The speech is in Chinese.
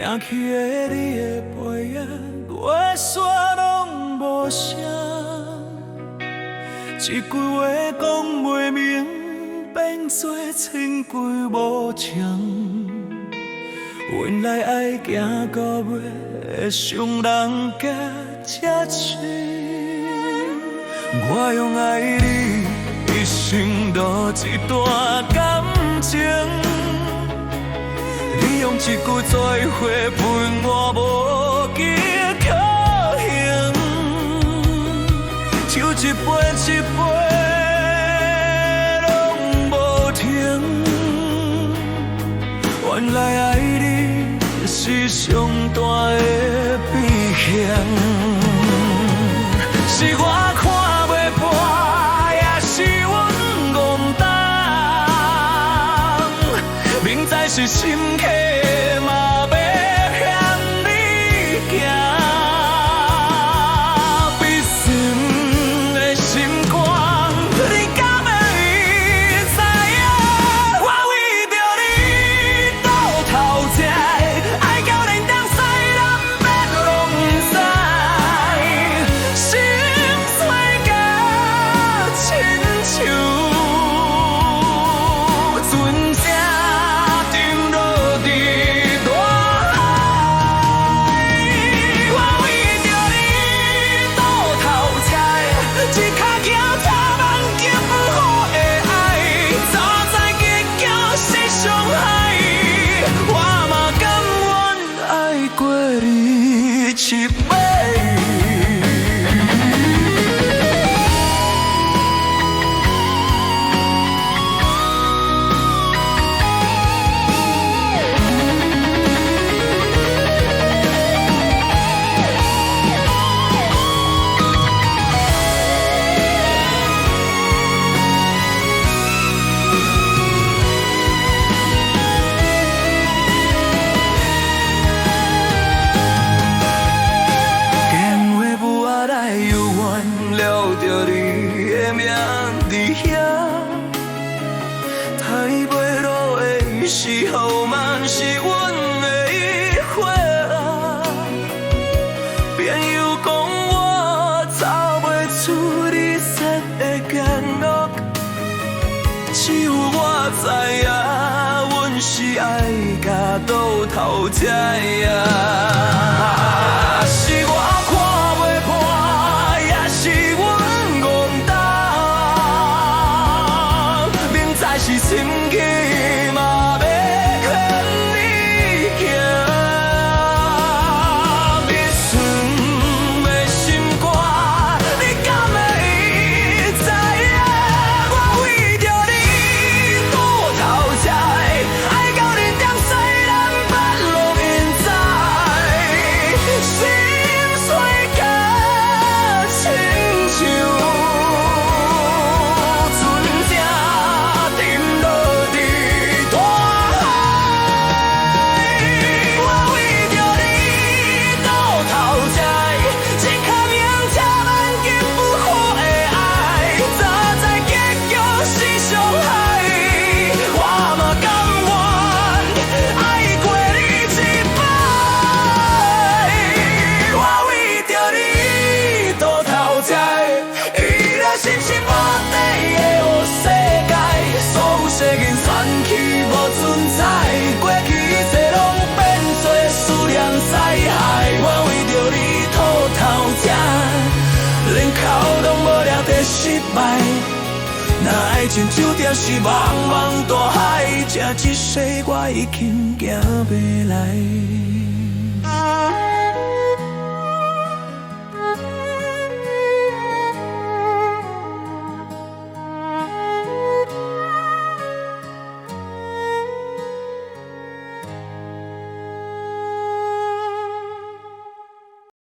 行去的你的背影，月线拢无声，一句话讲袂明，变做千句无情。原来爱行到尾，会伤人家这深。我用爱你一生路一段感情，你用一句做伙陪我无计可行，抽一杯一杯拢无停。原来爱你是上大的悲险，是我看袂破，也是阮戆当，明知是深刻嘛要向你行，必胜的心肝，你敢会知影？我为着你倒头吃，爱到连东西南北拢不知，心碎甲亲像船只沉落伫大海。我为着你倒头吃，一脚行车万劫不复的爱，早知结局是伤害，我嘛甘愿爱过你一摆。电话不我来犹原了着你的名伫遐，太袂落的是后慢，是阮的遗憾。朋友讲我走袂出你设的监狱，只有我知影，阮是爱甲倒头才赢。是我看袂破，也是阮戆当，明知是深刻嘛要向你行，必胜的心肝，你敢会知影？我为着你倒头吃，爱到连东西南北拢因知，心碎甲亲像船只沉落伫大海。我为着你倒头吃，一脚赢车万劫不复的爱，早知结局是伤害，我嘛甘愿爱过你一摆。我为着你倒头吃，娱乐心是无底的黑世界，所有世间传奇无存在，过去一切拢变作思念灾害。我为着你倒头吃，连哭拢无了地失败。若爱情注定是茫茫大海，这一世我已经行袂来。